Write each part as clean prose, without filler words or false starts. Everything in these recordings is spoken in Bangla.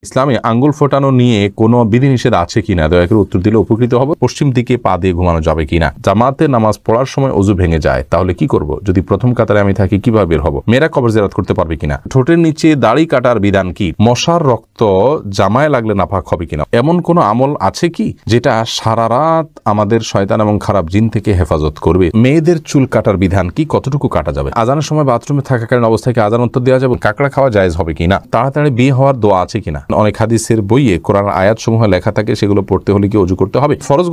ইসলামে আঙ্গুল ফোটানো নিয়ে কোনো বিধিনিষেধ আছে কিনা দয়া করে উত্তর দিলে উপকৃত হবে। পশ্চিম দিকে পা দিয়ে ঘুমানো যাবে কিনা? জামাতে নামাজ পড়ার সময় অজু ভেঙে যায় তাহলে কি করব? যদি প্রথম কাতারে আমি থাকি কিভাবে বের হব? মেয়েরা কবর জিয়ারত করতে পারবে কিনা? ঠোঁটের নিচে দাড়ি কাটার বিধান কি? মশার রক্ত জামায় লাগলে নাপাক হবে কিনা? এমন কোন আমল আছে কি যেটা সারা রাত আমাদের শয়তান এবং খারাপ জিন থেকে হেফাজত করবে? মেয়েদের চুল কাটার বিধান কি? কতটুকু কাটা যাবে? আজানের সময় বাথরুমে থাকাকালীন অবস্থায় কি আজান উত্তর দেওয়া যাবে? কাকড়া খাওয়া জায়েজ হবে কিনা? তাড়াতাড়ি বিয়ে হওয়ার দোয়া আছে কিনা? অনেক হাদিসের বইয়ে কোরআন আয়াত সমূহ লেখা থাকে, সেগুলো পড়তে হলে কি অজু করতে হবে? ফরজ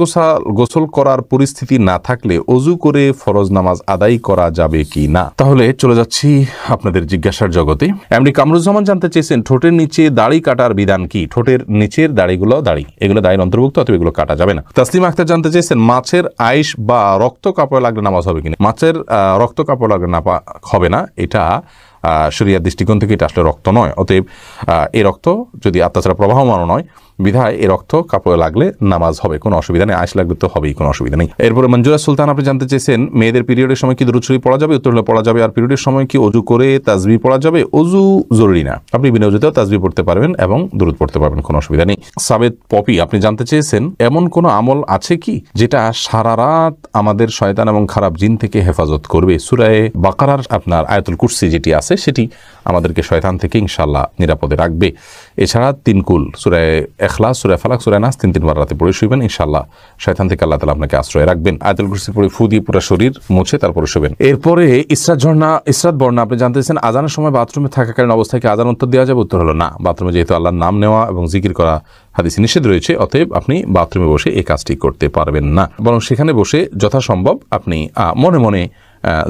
গোসল করার পরিস্থিতি না থাকলে অজু করে ফরজ নামাজ আদায় করা যাবে কি না? তাহলে চলে যাচ্ছি আপনাদের জিজ্ঞাসার জগতে। এমনি কামরুজ্জামান জানতে চেয়েছেন ঠোঁটের নিচে দাড়ি কাটার বিধান কি? ঠোঁটের নিচের দাড়িগুলো এগুলো দাড়ির অন্তর্ভুক্ত, অথবা এগুলো কাটা যাবে না। তাসলিমা আক্তার জানতে চেয়েছেন মাছের আইস বা রক্ত কাপড়ে লাগলে নামাজ হবে কিনা? মাছের রক্ত কাপড় লাগলে হবে না, এটা শরিয়ার দৃষ্টিকোণ থেকে এটা আসলে রক্ত নয়। অতএব এই রক্ত যদি আত্মাচারা প্রবাহমান নয় বিধায় এই রক্ত কাপড়ে লাগলে নামাজ হবে, কোনো অসুবিধা নেই। আইস লাগলে তো হবেই, কোনো অসুবিধা নেই। এরপরে মঞ্জুরা সুলতান আপনি জানতে চেয়েছেন মেয়েদের পিরিয়ডের সময় কি দুরূদ শরীফ পড়া যাবে? উত্তর হলে পড়া যাবে। আর পিরিয়ডের সময় কি অজু করে তাসবিহ পড়া যাবে? অজু জরুরি না, আপনি বিনা অজুতেও তাসবিহ পড়তে পারবেন এবং দুরূদ পড়তে পারবেন, কোনো অসুবিধা নেই। সাবেদ পপি আপনি জানতে চেয়েছেন এমন কোন আমল আছে কি যেটা সারা রাত আমাদের শয়তান এবং খারাপ জিন থেকে হেফাজত করবে? সূরা বাকারার আপনার আয়াতুল কুরসি যেটি আছে সেটি আমাদেরকে শয়তান থেকে ইনশাআল্লাহ নিরাপদে রাখবে। এছাড়া তিনকুল সূরা ইখলাস, সূরা ফালাক, সূরা নাস তিনবার রাতে পড়ে শুবেন, ইনশাআল্লাহ শয়তান থেকে আল্লাহ তাআলা আপনাকে আশ্রয় রাখবেন। আয়াতুল কুরসি পড়ে ফু দিয়ে পুরো শরীর মুছে তারপরে শুবেন। এরপরে ইসরাত বর্ণা আপনি জানতেছেন আজানের সময় বাথরুমে থাকাকালীন অবস্থায় কি আজান উত্তর দেওয়া যাবে? উত্তর হলো না। বাথরুমে যেহেতু আল্লাহর নাম নেওয়া এবং জিকির করা হাদিসে নিষেধ রয়েছে, অতএব আপনি বাথরুমে বসে এই কাজটি করতে পারবেন না, বরং সেখানে বসে যথাসম্ভব আপনি মনে মনে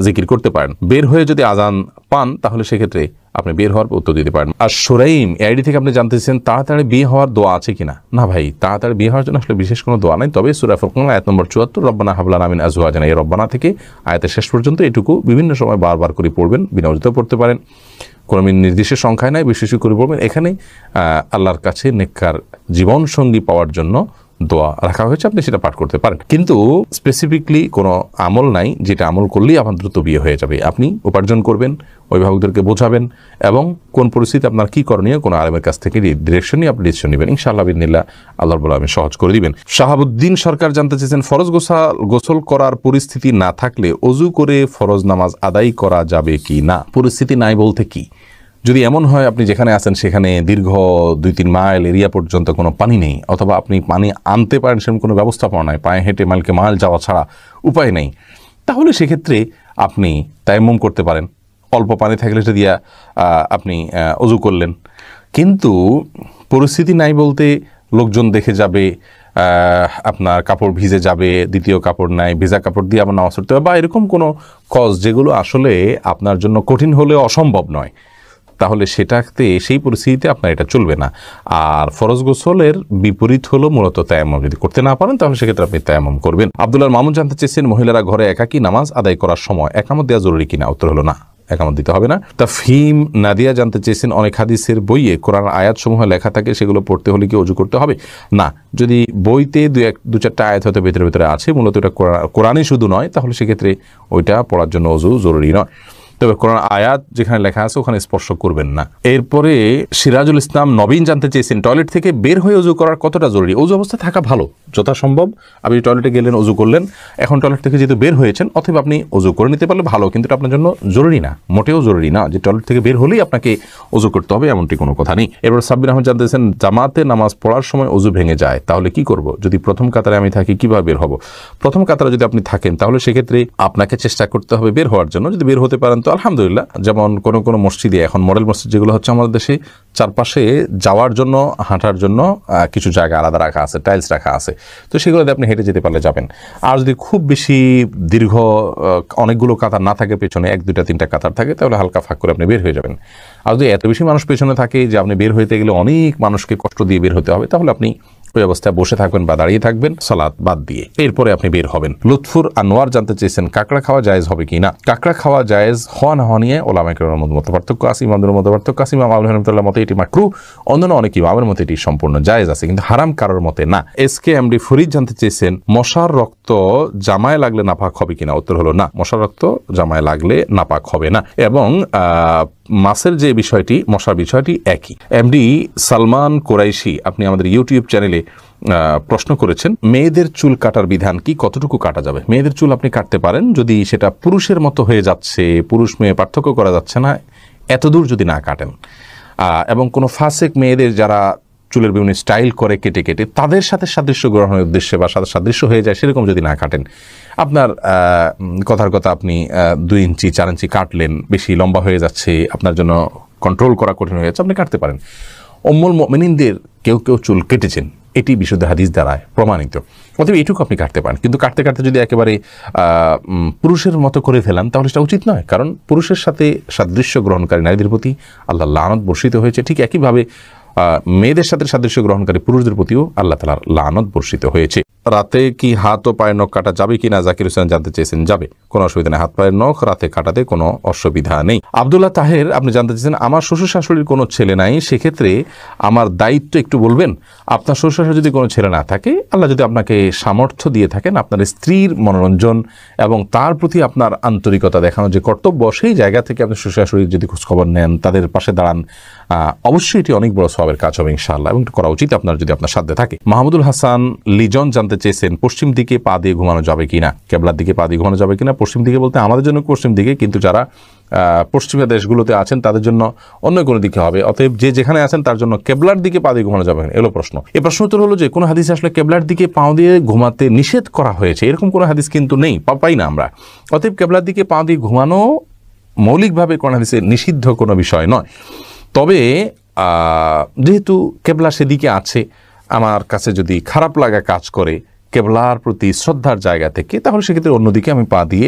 জিকির করতে পারেন। বের হয়ে যদি আজান পান তাহলে সেক্ষেত্রে আপনি বের হওয়ার উত্তর দিতে পারেন। আর সুরাইম আইডি থেকে আপনি জানতেছেন তাড়াতাড়ি বিয়ে হওয়ার দোয়া আছে কিনা? না ভাই, তাড়াতাড়ি বিয়ে হওয়ার জন্য আসলে বিশেষ কোনো দোয়া নাই, তবে সূরা ফুরকান আয়াত নম্বর 74 রব্বানা হাব লানা মিন আজওয়াজিনা, এই রব্বানা থেকে আয়াতের শেষ পর্যন্ত এটুকু বিভিন্ন সময় বারবার করে পড়বেন, বিনা অজুতেও পড়তে পারেন, কোনো নির্দিষ্ট সংখ্যায় নাই, বিশেষ করে পড়বেন। এখানে আল্লাহর কাছে নেককার জীবন সঙ্গী পাওয়ার জন্য দোয়া রাখা হয়েছে, আপনি সেটা পাঠ করতে পারেন। কিন্তু স্পেসিফিকলি কোনো আমল নাই যেটা আমল করলেই আপনার দ্রুত বিয়ে হয়ে যাবে। আপনি উপার্জন করবেন, অভিভাবকদেরকে বোঝাবেন এবং কোন পরিস্থিতি আপনার কি করণীয় কোনো আলেমের কাছ থেকে ডিরেকশন নিয়ে আপনি ডিসিশন নেবেন, ইনশাআল্লাহ বিদিনিল্লাহ আল্লাহ রাব্বুল আলামিন সহজ করে দিবেন। শাহাবুদ্দিন সরকার জানতে চেয়েছেন ফরজ গোসল করার পরিস্থিতি না থাকলে অজু করে ফরজ নামাজ আদায় করা যাবে কি না? পরিস্থিতি নাই বলতে কি? যদি এমন হয় আপনি যেখানে আছেন সেখানে দীর্ঘ 2-3 মাইল এরিয়া পর্যন্ত কোনো পানি নেই, অথবা আপনি পানি আনতে পারেন সেরকম কোনো ব্যবস্থাপনা নাই, পায়ে হেঁটে মাইল যাওয়া ছাড়া উপায় নেই, তাহলে সেক্ষেত্রে আপনি তায়াম্মুম করতে পারেন। অল্প পানি থাকলে সেটা দিয়া আপনি অজু করলেন। কিন্তু পরিস্থিতি নাই বলতে লোকজন দেখে যাবে, আপনার কাপড় ভিজে যাবে, দ্বিতীয় কাপড় নাই, ভেজা কাপড় দিয়ে আবার নামাজ পড়তে হবে, বা এরকম কোনো কজ যেগুলো আসলে আপনার জন্য কঠিন হলেও অসম্ভব নয়, তাহলে সেটাতে সেই পরিস্থিতিতে আপনার এটা চলবে না। আর ফরজ গোসলের বিপরীত হলো মূলত তায়াম্মুম। যদি করতে না পারেন তাহলে সেক্ষেত্রে আপনি তায়াম্মুম করবেন। আব্দুল্লাহ মামুন জানতে চেয়েছেন মহিলারা ঘরে একাকী নামাজ আদায় করার সময় একামত দেওয়া জরুরি কিনা? উত্তর হলো না, একামত দিতে হবে না। তাফহিম নাদিয়া জানতে চেয়েছেন অনেক হাদিসের বইয়ে কোরআন আয়াত সমূহ লেখা থাকে, সেগুলো পড়তে হলে কি অজু করতে হবে? না, যদি বইতে 2-4টা আয়াত হয়তো ভেতরে আছে, মূলত এটা কোরআনই শুধু নয়, তাহলে সেক্ষেত্রে ওইটা পড়ার জন্য অজু জরুরি নয়। তবে কোরআন আয়াত যেখানে লেখা আছে ওখানে স্পর্শ করবেন না। এরপরে সিরাজুল ইসলাম নবীন জানতে চেয়েছেন টয়লেট থেকে বের হয়ে অজু করার কতটা জরুরি? অজু অবস্থায় থাকা ভালো, যথাসম্ভব আপনি টয়লেটে গেলেন, অজু করলেন, এখন টয়লেট থেকে যেহেতু বের হয়েছেন অথবা আপনি অজু করে নিতে পারলে ভালো, কিন্তু এটা আপনার জন্য জরুরি না, মোটেও জরুরি না যে টয়লেট থেকে বের হলেই আপনাকে অজু করতে হবে, এমনটি কোনো কথা নেই। এরপর সাব্বির আহমেদ জানতে চেয়েছেন জামাতে নামাজ পড়ার সময় অজু ভেঙে যায় তাহলে কি করব? যদি প্রথম কাতারে আমি থাকি কিভাবে বের হব? প্রথম কাতারে যদি আপনি থাকেন তাহলে সেক্ষেত্রে আপনাকে চেষ্টা করতে হবে বের হওয়ার জন্য। যদি বের হতে পারেন তো আলহামদুলিল্লাহ। যেমন কোনো মসজিদে, এখন মডেল মসজিদ যেগুলো হচ্ছে আমাদের দেশে, চারপাশে যাওয়ার জন্য, হাঁটার জন্য কিছু জায়গা আলাদা রাখা আছে, টাইলস রাখা আছে, তো সেগুলোতে আপনি হেঁটে যেতে পারলে যাবেন। আর যদি খুব বেশি দীর্ঘ অনেকগুলো কাতার না থাকে, পেছনে 1-2-3টা কাতার থাকে, তাহলে হালকা ফাঁক করে আপনি বের হয়ে যাবেন। আর যদি এত বেশি মানুষ পেছনে থাকে যে আপনি বের হইতে গেলে অনেক মানুষকে কষ্ট দিয়ে বের হতে হবে, তাহলে আপনি ওই অবস্থায় বসে থাকবেন বা দাঁড়িয়ে থাকবেন সালাত বাদ দিয়ে, এরপরে আপনি বের হবেন। লুৎফুর আনোয়ার জানতে চেয়েছেন কাঁকড়া খাওয়া জায়েজ হবে কি না? কাঁকড়া খাওয়া জায়েজ হওয়া না হওয়া নিয়ে ওলামায়ে কেরামের মধ্যে পার্থক্য আছে, ইমামদের মধ্যে পার্থক্য আছে। ইমাম আবু হানিফার মতে এটি মাকরুহ, অন্যান্য অনেক ইমামের মতে এটি সম্পূর্ণ জায়েজ আছে, কিন্তু হারাম কারোর মতে না। এসকে এমডি ফরিদ জানতে চেয়েছেন মশার রক্ত জামায় লাগলে নাপাক হবে কিনা? উত্তর হলো না, মশার রক্ত জামায় লাগলে নাপাক হবে না। এবং মাছের যে বিষয়টি, মশার বিষয়টি একই। এমডি সালমান কোরাইশি আপনি আমাদের ইউটিউব চ্যানেলে প্রশ্ন করেছেন, মেয়েদের চুল কাটার বিধান কি, কতটুকু কাটা যাবে? মেয়েদের চুল আপনি কাটতে পারেন যদি সেটা পুরুষের মতো হয়ে যাচ্ছে, পুরুষ মেয়ে পার্থক্য করা যাচ্ছে না, এতদূর যদি না কাটেন, এবং কোনো ফাসেক মেয়েদের যারা চুলের বিভিন্ন স্টাইল করে কেটে কেটে তাদের সাথে সাদৃশ্য গ্রহণের উদ্দেশ্যে বা সাথে সাদৃশ্য হয়ে যায় সেরকম যদি না কাটেন, আপনার কথার কথা আপনি 2 ইঞ্চি 4 ইঞ্চি কাটলেন, বেশি লম্বা হয়ে যাচ্ছে, আপনার জন্য কন্ট্রোল করা কঠিন হয়ে যাচ্ছে, আপনি কাটতে পারেন। উম্মুল মুমিনিনদের কেউ কেউ চুল কেটেছেন, এটি বিশুদ্ধ হাদিস দ্বারায় প্রমাণিত। অতএব এইটুকু আপনি কাটতে পারেন, কিন্তু কাটতে কাটতে যদি একেবারে পুরুষের মতো করে ফেলেন তাহলে সেটা উচিত নয়, কারণ পুরুষের সাথে সাদৃশ্য গ্রহণকারী নারীদের প্রতি আল্লাহ লানত বর্ষিত হয়েছে। ঠিক একইভাবে মেয়েদের সাথে সাদৃশ্য গ্রহণকারী পুরুষদের প্রতিও আল্লাহ তাআলার লানত বর্ষিত হয়েছে। রাতে কি হাত ও পায়ের নখ কাটা যাবে কিনা জাকির হোসেন জানতে চেয়েছেন। যাবে, কোনো অসুবিধা নেই, হাত পায়ের নখ রাতে কাটাতে কোনো অসুবিধা নেই। আব্দুল্লাহ তাহের আপনি জানতে চেয়েছেন, আমার শ্বশুর শাশুড়ির কোনো ছেলে নাই, সেক্ষেত্রে আমার দায়িত্ব একটু বলবেন। আপনার শ্বশুর শাশুড়ি যদি কোনো ছেলে না থাকে, আল্লাহ যদি আপনাকে সামর্থ্য দিয়ে থাকেন, আপনার স্ত্রীর মনোরঞ্জন এবং তার প্রতি আপনার আন্তরিকতা দেখানো যে কর্তব্য, সেই জায়গা থেকে আপনি শ্বশুর শাশুড়ির যদি খোঁজখবর নেন, তাদের পাশে দাঁড়ান, অবশ্যই এটি অনেক বড় সওয়াবের কাজ হবে ইনশাআল্লাহ, এবং করা উচিত আপনার যদি আপনার সাধ্যে থাকে। মাহমুদুল হাসান লিজন জানতে চেয়েছেন, পশ্চিম দিকে পা দিয়ে ঘুমানো যাবে কিনা, কেবলার দিকে পা দিয়ে ঘুমানো যাবে কিনা? পশ্চিম দিকে বলতে আমাদের জন্য পশ্চিম দিকে, কিন্তু যারা পশ্চিমা দেশগুলোতে আছেন তাদের জন্য অন্য কোনো দিকে হবে। অতএব যে যেখানে আছেন তার জন্য কেবলার দিকে পা দিয়ে ঘুমানো যাবে কিনা, এলো প্রশ্ন। এই প্রশ্ন উত্তর হলো যে কোনো হাদিস আসলে কেবলার দিকে পা দিয়ে ঘুমাতে নিষেধ করা হয়েছে এরকম কোনো হাদিস কিন্তু নেই, পাই না আমরা। অতএব কেবলার দিকে পা দিয়ে ঘুমানো মৌলিকভাবে কোনো হাদিসে নিষিদ্ধ কোনো বিষয় নয়। তবে যেহেতু কেবলা সেদিকে আছে, আমার কাছে যদি খারাপ লাগা কাজ করে কেবলার প্রতি শ্রদ্ধার জায়গা থেকে, তাহলে সেক্ষেত্রে অন্যদিকে আমি পা দিয়ে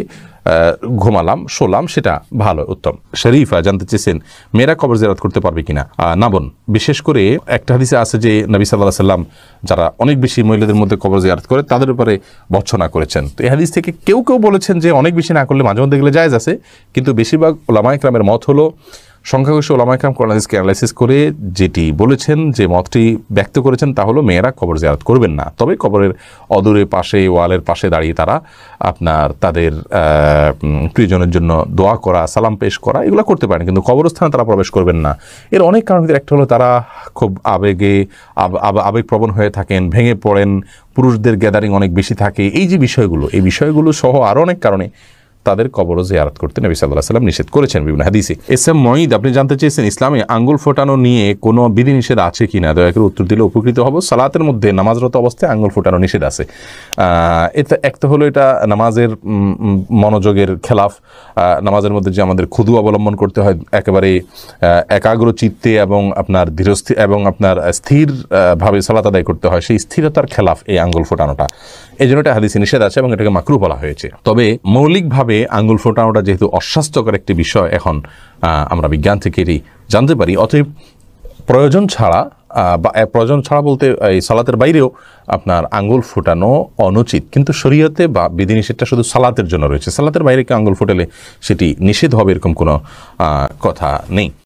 ঘুমালাম, শোলাম, সেটা ভালো, উত্তম। শরীফা জানতে চেয়েছেন, মেয়েরা কবর জিয়ারত করতে পারবে কিনা? না বোন, বিশেষ করে একটা হাদিসে আছে যে নবী সাল্লাল্লাহু আলাইহি সাল্লাম যারা অনেক বেশি মহিলাদের মধ্যে কবর জিয়ারত করে তাদের উপরে ভর্ৎসনা করেছেন। তো এই হাদিস থেকে কেউ কেউ বলেছেন যে অনেক বেশি না করলে মাঝে মধ্যে গেলে জায়েজ আছে, কিন্তু বেশিরভাগ উলামায়ে কেরামের মত হলো, সংখ্যাগরিষ্ঠ উলামায়ে কেরাম কোরআন হাদিসকে অ্যানালাইসিস করে যেটি বলেছেন, যে মতটি ব্যক্ত করেছেন, তা হলো মেয়েরা কবর জিয়ারত করবেন না। তবে কবরের অদূরে পাশে, ওয়ালের পাশে দাঁড়িয়ে তারা আপনার তাদের প্রিয়জনের জন্য দোয়া করা, সালাম পেশ করা, এগুলো করতে পারেন, কিন্তু কবরস্থানে তারা প্রবেশ করবেন না। এর অনেক কারণের একটা হলো তারা খুব আবেগপ্রবণ হয়ে থাকেন, ভেঙে পড়েন, পুরুষদের গ্যাদারিং অনেক বেশি থাকে, এই যে বিষয়গুলো, এই বিষয়গুলো সহ আরও অনেক কারণে তাদের কবরও জিয়ারত করতে নবী সাল্লাল্লাহু আলাইহি ওয়াসাল্লাম নিষেধ করেছেন বিভিন্ন হাদিসে। এস এম মঈদ আপনি জানতে চেয়েছেন, ইসলামে আঙ্গুল ফোটানো নিয়ে কোনো বিধিনিষেধ আছে কিনা? দয়া করে উত্তর দিলে উপকৃত হব। সালাতের মধ্যে নামাজরত অবস্থায় আঙ্গুল ফোটানো নিষেধ আছে। এটা একটা হলো এটা নামাজের মনোযোগের খেলাফ। নামাজের মধ্যে যে আমাদের খুদু অবলম্বন করতে হয়, একেবারে একাগ্র চিত্তে এবং আপনার ধীরস্থির এবং আপনার স্থির ভাবে সালাত আদায় করতে হয়, সেই স্থিরতার খেলাফ এই আঙ্গুল ফোটানোটা। এই জন্য এটা হাদিসে নিষেধ আছে এবং এটাকে মাকরুহ বলা হয়েছে। তবে মৌলিকভাবে আঙ্গুল ফোটানোটা যেহেতু অস্বাস্থ্যকর একটি বিষয়, এখন আমরা বিজ্ঞান থেকে এটি জানতে পারি। অতএব প্রয়োজন ছাড়া বলতে এই সালাতের বাইরেও আপনার আঙ্গুল ফোটানো অনুচিত, কিন্তু শরীয়তে বা বিধিনিষেধটা শুধু সালাতের জন্য রয়েছে। সালাতের বাইরে কেউ আঙ্গুল ফোটালে সেটি নিষেধ হবে এরকম কোনো কথা নেই।